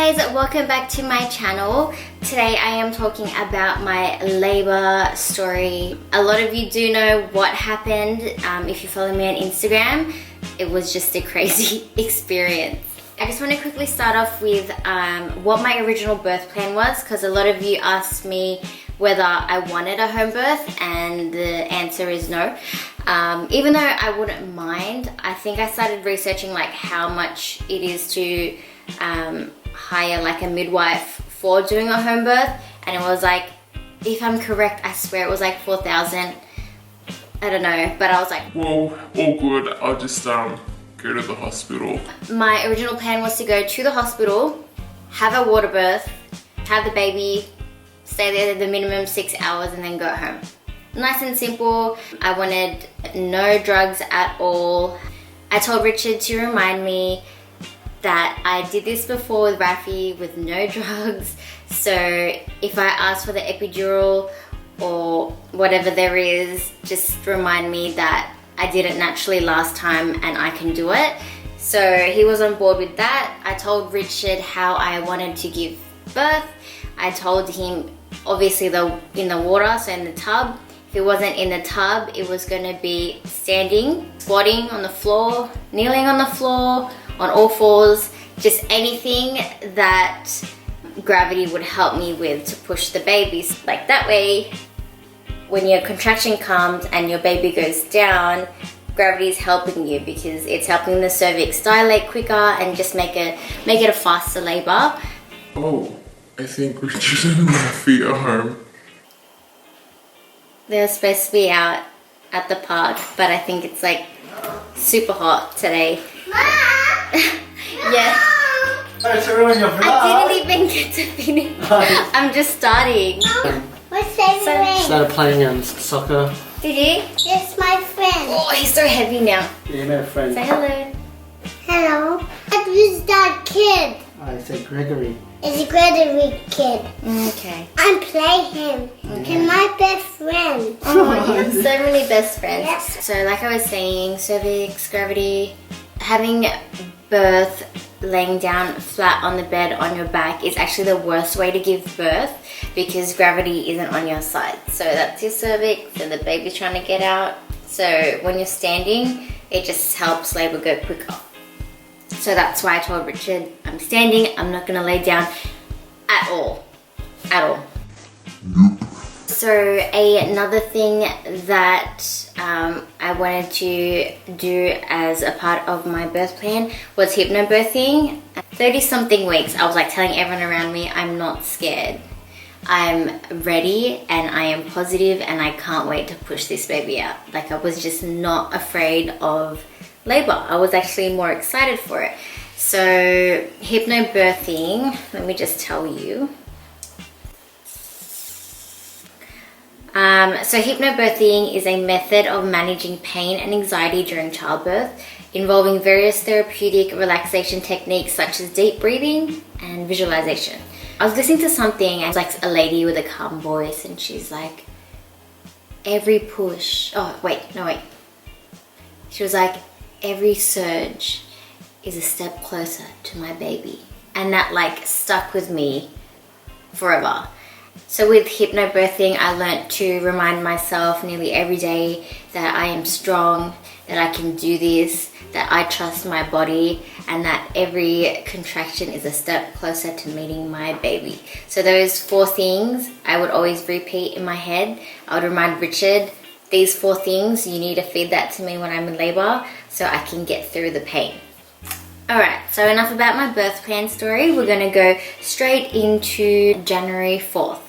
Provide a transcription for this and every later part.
guys, welcome back to my channel. Today I am talking about my labor story. A lot of you do know what happened. If you follow me on Instagram, it was just a crazy experience. I just want to quickly start off with what my original birth plan was, because a lot of you asked me whether I wanted a home birth, and the answer is no. Even though I wouldn't mind, I think I started researching like how much it is to hire like a midwife for doing a home birth, and it was like, if I'm correct, I swear it was like 4,000. I don't know, but I was like, well, all good, I'll just go to the hospital. My original plan was to go to the hospital, have a water birth, have the baby, stay there the minimum 6 hours, and then go home. Nice and simple. I wanted no drugs at all. I told Richard to remind me that I did this before with Rafi with no drugs. So if I ask for the epidural or whatever there is, just remind me that I did it naturally last time and I can do it. So he was on board with that. I told Richard how I wanted to give birth. I told him obviously in the water, so in the tub. If it wasn't in the tub, it was gonna be standing, squatting on the floor, kneeling on the floor, on all fours, just anything that gravity would help me with to push the babies. Like that way, when your contraction comes and your baby goes down, gravity is helping you because it's helping the cervix dilate quicker and just make it a faster labor. Oh, I think Richard and Rafi are home. They're supposed to be out at the park, but I think it's like super hot today. Yeah. I didn't even get to finish. I'm just starting. What's Sofia Started playing soccer. Did you? It's my friend. Oh, he's so heavy now. Yeah, my friend. Say hello. Hello. Who's that kid? I said Gregory. It's a Gregory kid. Okay. I play him. He's my best friend. Oh, you have so many best friends. Yes. So like I was saying, cervix, gravity, having birth laying down flat on the bed on your back is actually the worst way to give birth because gravity isn't on your side. So that's your cervix and the baby's trying to get out. So when you're standing, it just helps labor go quicker. So that's why I told Richard, I'm standing, I'm not gonna lay down at all. At all. So another thing that I wanted to do as a part of my birth plan was hypnobirthing. 30 something weeks, I was like telling everyone around me, I'm not scared. I'm ready and I am positive and I can't wait to push this baby out. Like I was just not afraid of labor. I was actually more excited for it. So hypnobirthing, let me just tell you. So hypnobirthing is a method of managing pain and anxiety during childbirth, involving various therapeutic relaxation techniques such as deep breathing and visualization. I was listening to something and it was like a lady with a calm voice and she's like, every push, oh wait. She was like, every surge is a step closer to my baby. And that like stuck with me forever. So with hypnobirthing, I learnt to remind myself nearly every day that I am strong, that I can do this, that I trust my body, and that every contraction is a step closer to meeting my baby. So those 4 things I would always repeat in my head. I would remind Richard, these 4 things, you need to feed that to me when I'm in labor so I can get through the pain. Alright, so enough about my birth plan story. We're going to go straight into January 4th.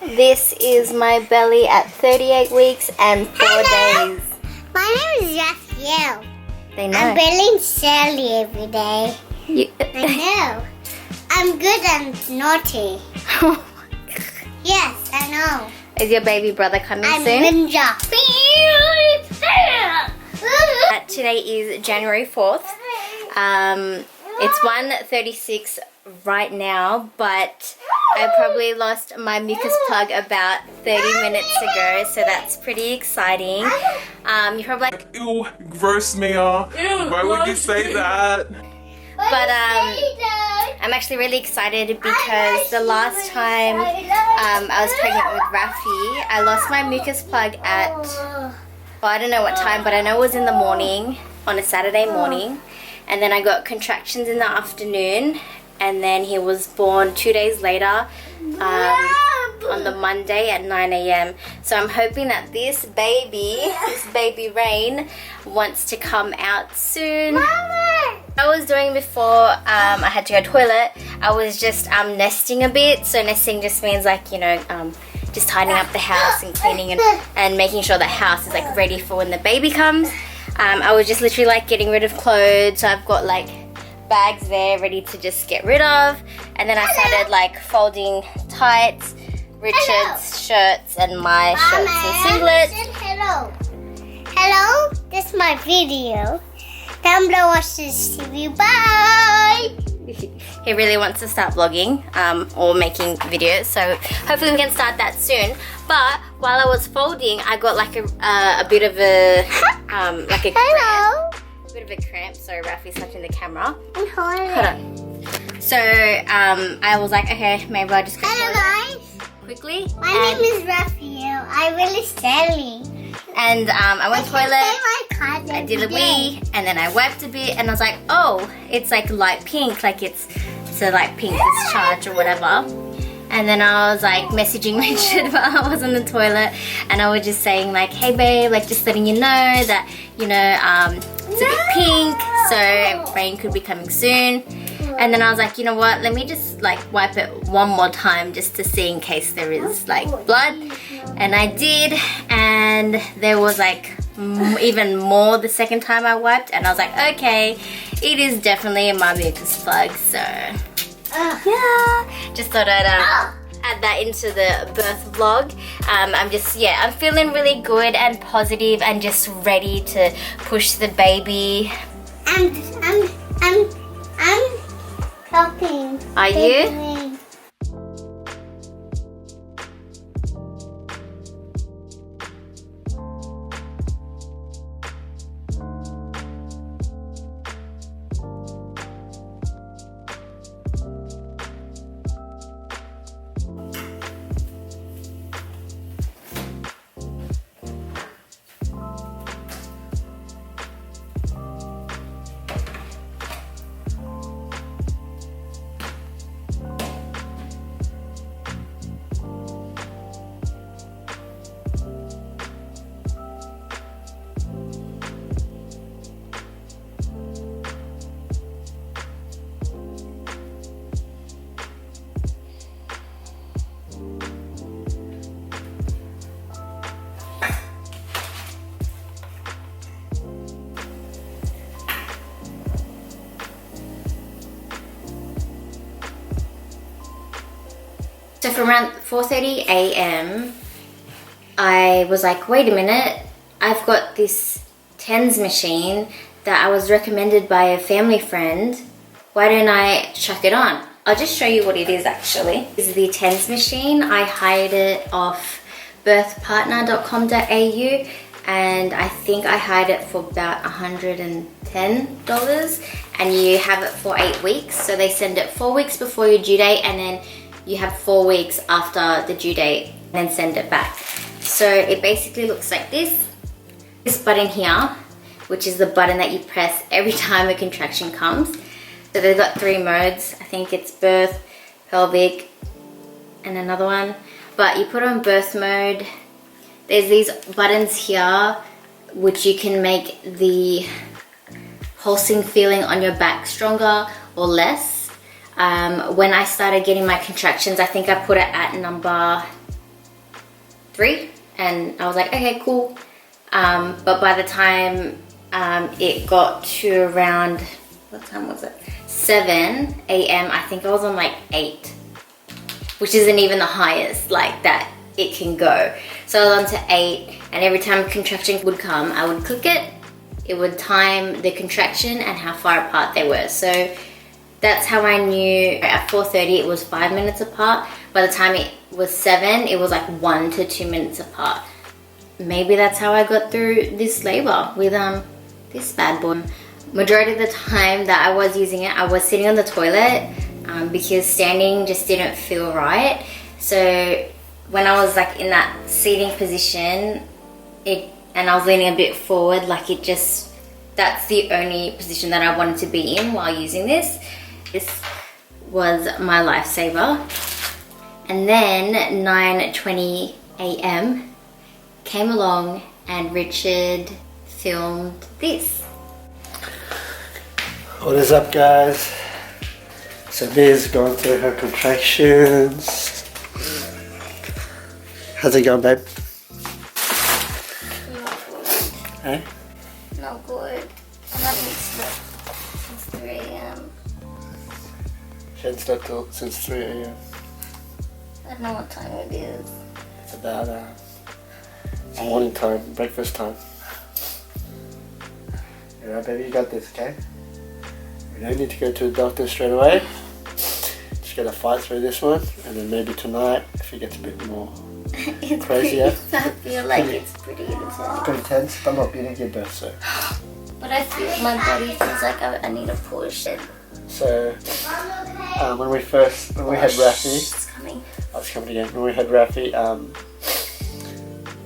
This is my belly at 38 weeks and 4 days. My name is Raphael. They know. I'm billing Sally every day. I know. I'm good and naughty. Yes, I know. Is your baby brother coming I'm soon? Ninja. Today is January 4th. It's 1:36 right now, but I probably lost my mucus plug about 30 minutes ago, so that's pretty exciting. You're probably like, Ew, gross, Mia. Why would you say that? but I'm actually really excited because the last time I was pregnant with Rafi, I lost my mucus plug at, well, I don't know what time, but I know it was in the morning, on a Saturday morning, and then I got contractions in the afternoon, and then he was born 2 days later on the Monday at 9 a.m. So I'm hoping that this baby Rain, wants to come out soon. I was doing before I had to go to the toilet, I was just nesting a bit. So nesting just means like, you know, just tidying up the house and cleaning and making sure the house is like ready for when the baby comes. I was just literally like getting rid of clothes. So I've got like bags there ready to just get rid of, and then I started like folding tights, Richard's shirts and my shirts and singlets. Hello. Hello, this is my video. Down below watch this TV. Bye. He really wants to start vlogging or making videos, so hopefully we can start that soon. But while I was folding, I got like a bit of a like a Hello. bit of a cramp. Sorry, Rafi's touching the camera. I'm holding. Hold on. So I was like, okay, maybe I'll just go Hello guys. quickly. My name is Raphael. I'm really silly. And I went to the toilet. I did a wee, wee. and then I wiped a bit, and I was like, oh, it's like light pink, like it's so like pink discharge or whatever. And then I was like messaging Richard while I was in the toilet, and I was just saying like, hey babe, like just letting you know that, you know, it's a bit pink, so rain could be coming soon. And then I was like, you know what, let me just like wipe it one more time just to see in case there is like blood. And I did, and there was like even more the second time I wiped, and I was like, okay, it is definitely my mucus plug. So yeah, just thought I'd add that into the birth vlog. I'm feeling really good and positive and just ready to push the baby. I'm talking. Are you? So from around 4:30 a.m. I was like, wait a minute, I've got this TENS machine that I was recommended by a family friend. Why don't I chuck it on? I'll just show you what it is actually. This is the TENS machine. I hired it off birthpartner.com.au, and I think I hired it for about $110, and you have it for 8 weeks. So they send it 4 weeks before your due date, and then you have 4 weeks after the due date, and then send it back. So it basically looks like this. This button here, which is the button that you press every time a contraction comes. So they've got 3 modes. I think it's birth, pelvic, and another one. But you put on birth mode. There's these buttons here, which you can make the pulsing feeling on your back stronger or less. When I started getting my contractions, I think I put it at number 3, and I was like, okay, cool. But by the time it got to around, what time was it? 7 a.m. I think I was on like 8, which isn't even the highest like that it can go. So I was on to 8, and every time a contraction would come, I would click it. It would time the contraction and how far apart they were. So that's how I knew at 4:30 it was 5 minutes apart. by the time it was 7, it was like 1 to 2 minutes apart. Maybe that's how I got through this labor with this bad boy. Majority of the time that I was using it, I was sitting on the toilet because standing just didn't feel right. So when I was like in that seating position, and I was leaning a bit forward, like that's the only position that I wanted to be in while using this. This was my lifesaver. And then 9:20 a.m. came along and Richard filmed this. What is up, guys? So Mia's going through her contractions. How's it going, babe? Hey? Not good. I haven't slept since 3 a.m. She hadn't slept since 3 a.m. I don't know what time it is. It's about it's morning time, breakfast time. Alright, baby, you got this, okay? We don't need to go to the doctor straight away. Just gotta fight through this one, and then maybe tonight, if it gets a bit more crazier. I feel like it's pretty intense. Pretty tense, but I'm not being a good birth, so. But I feel my body feels like I need a push. So, when we had Rafi, It's coming. I was coming again. When we had Rafi,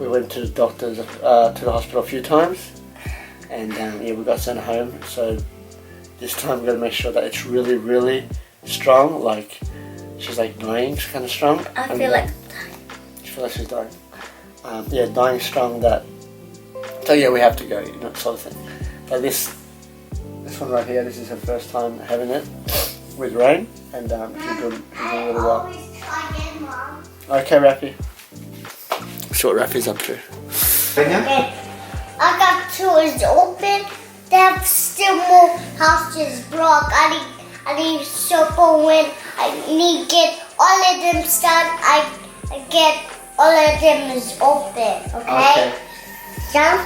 we went to the doctors, to the hospital a few times, and yeah, we got sent home. So this time we're gonna make sure that it's really, really strong. Like she's like dying, kind of strong. I feel like she feels like she's dying. Yeah, dying strong. So yeah, we have to go, you know, sort of thing. But this one right here, this is her first time having it with Rayne, and she's doing really well. Okay, Rafi. See what Rafi's up to. Okay. I got tours open. They have still more houses blocked. I need circle when I need get all of them started. I get all of them is open. Okay. Jump.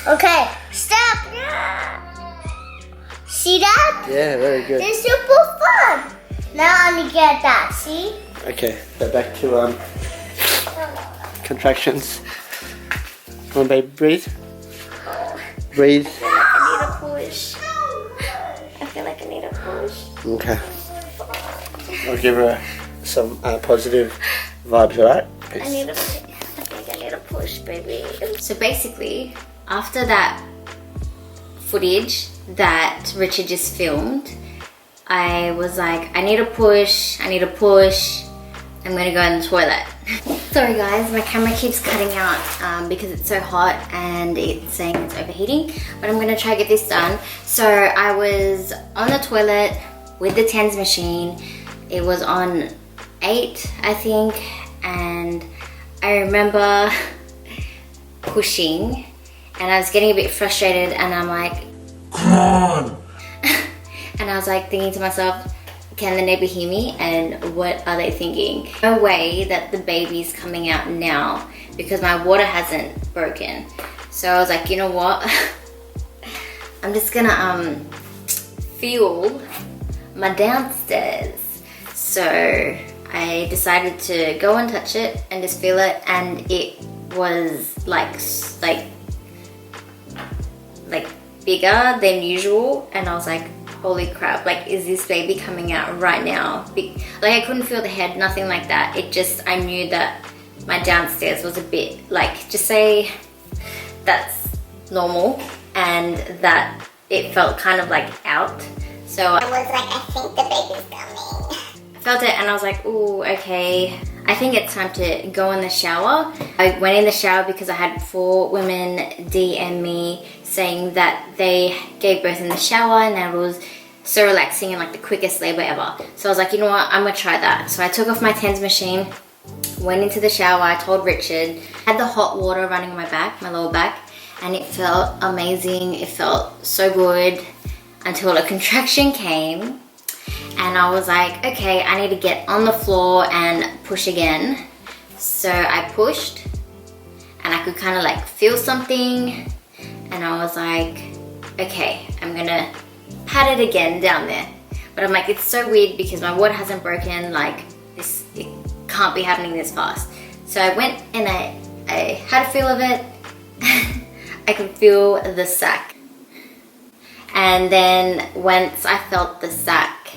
Okay. Stop. See that? Yeah, very good. It's super fun. Now I need to get that. See? Okay, so back to contractions. Come on, baby, breathe. Breathe. I need a push. I feel like I need a push. Okay. I'll give her some positive vibes, alright? I think I need a push, baby. So basically, after that footage that Richard just filmed, I was like, I need a push. I'm gonna go in the toilet. Sorry guys, my camera keeps cutting out because it's so hot and it's saying it's overheating, but I'm gonna try to get this done. So I was on the toilet with the TENS machine. It was on 8, I think, and I remember pushing and I was getting a bit frustrated, and I'm like, Come on! and I was like thinking to myself, can the neighbor hear me, and what are they thinking? No way that the baby's coming out now because my water hasn't broken. So I was like, you know what? I'm just gonna fuel my downstairs. So I decided to go and touch it and just feel it, and it was like bigger than usual, and I was like, holy crap, like, is this baby coming out right now? Like, I couldn't feel the head, nothing like that. It just, I knew that my downstairs was a bit, like, just say that's normal, and that it felt kind of like out. So I was like, I think the baby's coming. I felt it and I was like, ooh, okay. I think it's time to go in the shower. I went in the shower because I had 4 women DM me saying that they gave birth in the shower and that it was so relaxing and like the quickest labor ever. So I was like, you know what, I'm gonna try that. So I took off my TENS machine, went into the shower, I told Richard, had the hot water running on my back, my lower back, and it felt amazing. It felt so good until a contraction came. And I was like, okay, I need to get on the floor and push again. So I pushed and I could kind of like feel something. And I was like, okay, I'm gonna pat it again down there. But I'm like, it's so weird because my water hasn't broken. Like, It can't be happening this fast. So I went and I had a feel of it. I could feel the sac. And then once I felt the sac,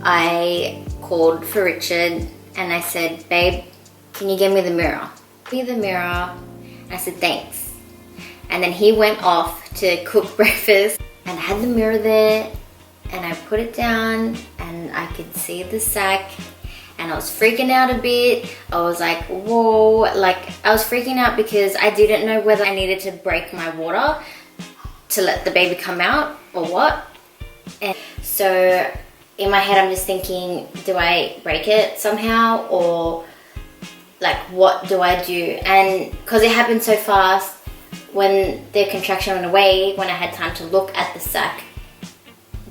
I called for Richard and I said, babe, can you give me the mirror? Give me the mirror. And I said, thanks. And then he went off to cook breakfast and I had the mirror there and I put it down and I could see the sac and I was freaking out a bit. I was like, whoa, like I was freaking out because I didn't know whether I needed to break my water to let the baby come out or what. And so in my head I'm just thinking, do I break it somehow or like what do I do? And because it happened so fast, when the contraction went away, when I had time to look at the sac,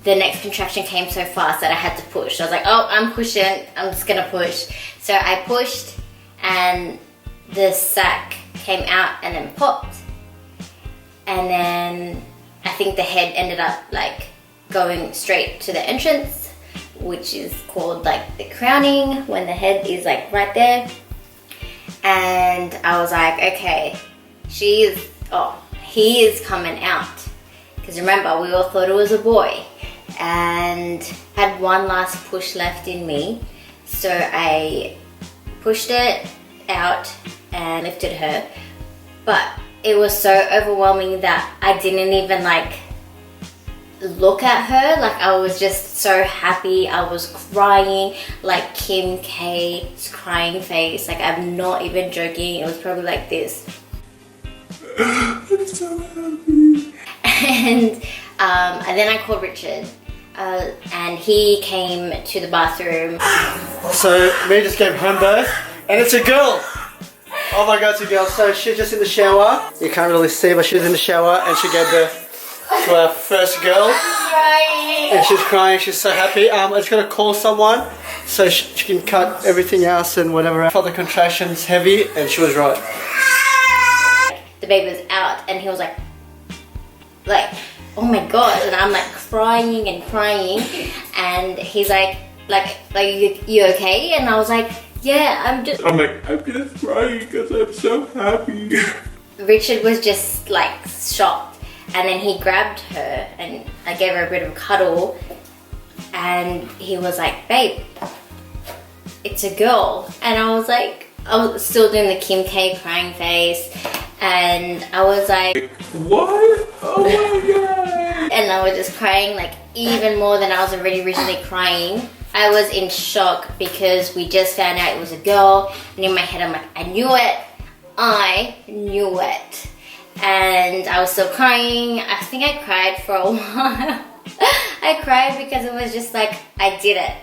the next contraction came so fast that I had to push. I was like, oh, I'm pushing, I'm just gonna push. So I pushed and the sac came out and then popped. And then I think the head ended up like going straight to the entrance, which is called like the crowning, when the head is like right there. And I was like, okay, he is coming out. Because remember, we all thought it was a boy. And had one last push left in me. So I pushed it out and lifted her. But it was so overwhelming that I didn't even like look at her. Like I was just so happy. I was crying like Kim K's crying face. Like I'm not even joking. It was probably like this. I'm so happy. And then I called Richard and he came to the bathroom. So me just gave home birth and it's a girl. Oh my god, it's a girl. So she's just in the shower. You can't really see, but she's in the shower and she gave birth to our first girl. And she's crying, she's so happy. I was gonna call someone so she can cut everything else and whatever. I felt the contractions heavy and she was right. The baby was out and he was like, oh my god, and I'm like crying and crying and he's like you okay? And I was like, yeah, I'm just crying because I'm so happy. Richard was just like shocked and then he grabbed her and I gave her a bit of a cuddle and he was like, babe, it's a girl. And I was like, I was still doing the Kim K crying face and I was like, what? Oh my god. And I was just crying like even more than I was already originally crying. I was in shock because we just found out it was a girl and in my head I'm like, I knew it. And I was still crying. I think I cried for a while. I cried because it was just like, I did it.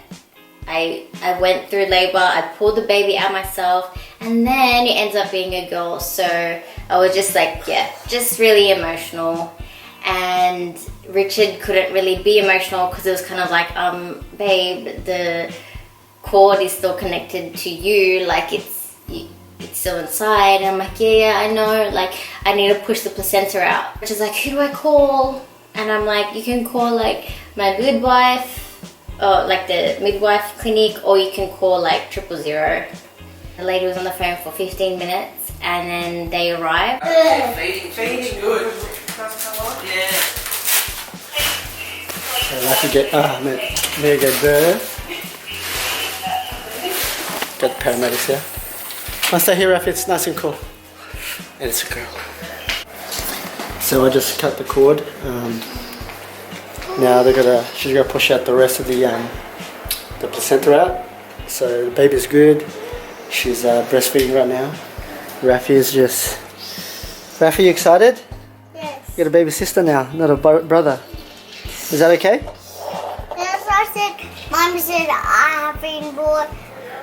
I went through labor, I pulled the baby out myself and then it ends up being a girl. So I was just like, yeah, just really emotional. And Richard couldn't really be emotional because it was kind of like, babe, the cord is still connected to you, like it's still inside. And I'm like, yeah, I know, like I need to push the placenta out. Which is like, who do I call? And I'm like, you can call like my midwife or like the midwife clinic, or you can call like 000. The lady was on the phone for 15 minutes and then they arrived. Feeding good. Yeah. So Rafi get birth. Got the paramedics here. I'll stay here, Rafi, it's nice and cool. And it's a girl. So I just cut the cord. Now she's gonna push out the rest of the placenta out. So the baby's good. She's breastfeeding right now. Rafi, you excited? Yes. You got a baby sister now, not a brother. Is that okay? Yes, I said, Mom said I have been born.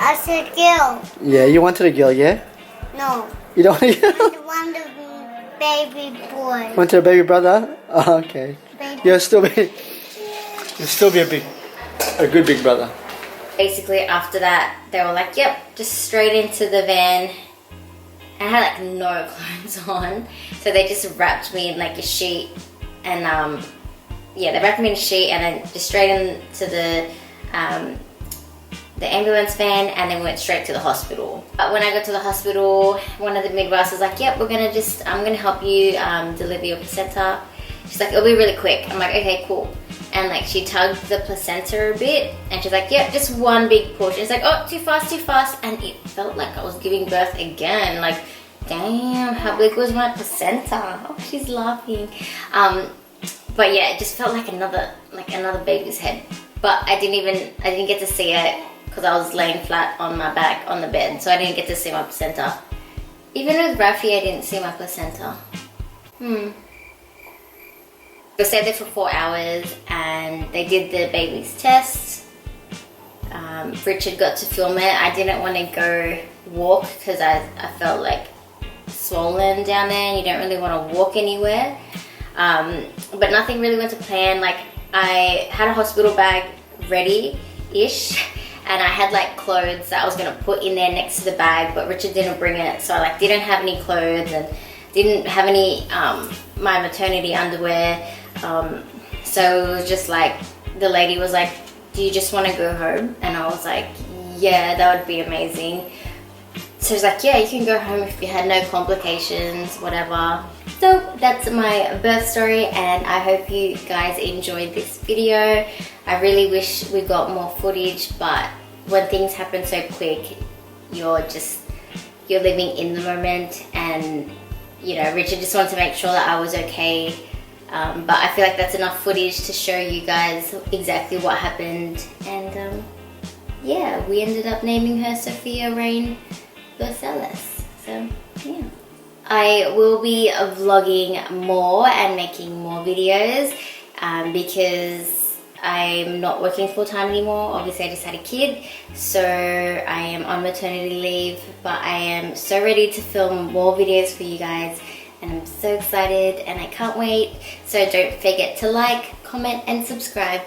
I said girl. Yeah, you wanted a girl, yeah? No. You don't want a girl? I want a baby boy. Wanted a baby brother? Oh, okay. Baby. You'll still be a good big brother. Basically after that, they were like, yep, just straight into the van. And I had like no clothes on. So they just wrapped me in like a sheet. And yeah, they wrapped me in a sheet and then just straight into the the ambulance van, and then we went straight to the hospital. But when I got to the hospital, one of the midwives was like, yep, I'm gonna help you deliver your placenta. She's like, it'll be really quick. I'm like, okay, cool. And like she tugged the placenta a bit and she's like, yep, just one big push. It's like, oh, too fast. And it felt like I was giving birth again. Like, damn, how big was my placenta? Oh, she's laughing. But yeah, it just felt like another baby's head. But I didn't get to see it because I was laying flat on my back on the bed. So I didn't get to see my placenta. Even with Rafi, I didn't see my placenta. We stayed there for 4 hours and they did the baby's test. Richard got to film it. I didn't want to go walk because I felt like swollen down there and you don't really want to walk anywhere. But nothing really went to plan. Like, I had a hospital bag ready-ish and I had like clothes that I was going to put in there next to the bag, but Richard didn't bring it, so I like didn't have any clothes and didn't have any my maternity underwear. So it was just like, the lady was like, do you just want to go home? And I was like, yeah, that would be amazing. So she's like, yeah, you can go home if you had no complications, whatever. So that's my birth story and I hope you guys enjoyed this video. I really wish we got more footage, but when things happen so quick, you're living in the moment, and you know, Richard just wanted to make sure that I was okay. But I feel like that's enough footage to show you guys exactly what happened. And yeah, we ended up naming her Sofia Rayne Verceles. So yeah. I will be vlogging more and making more videos because I'm not working full time anymore. Obviously I just had a kid, so I am on maternity leave, but I am so ready to film more videos for you guys. And I'm so excited and I can't wait. So don't forget to like, comment and subscribe.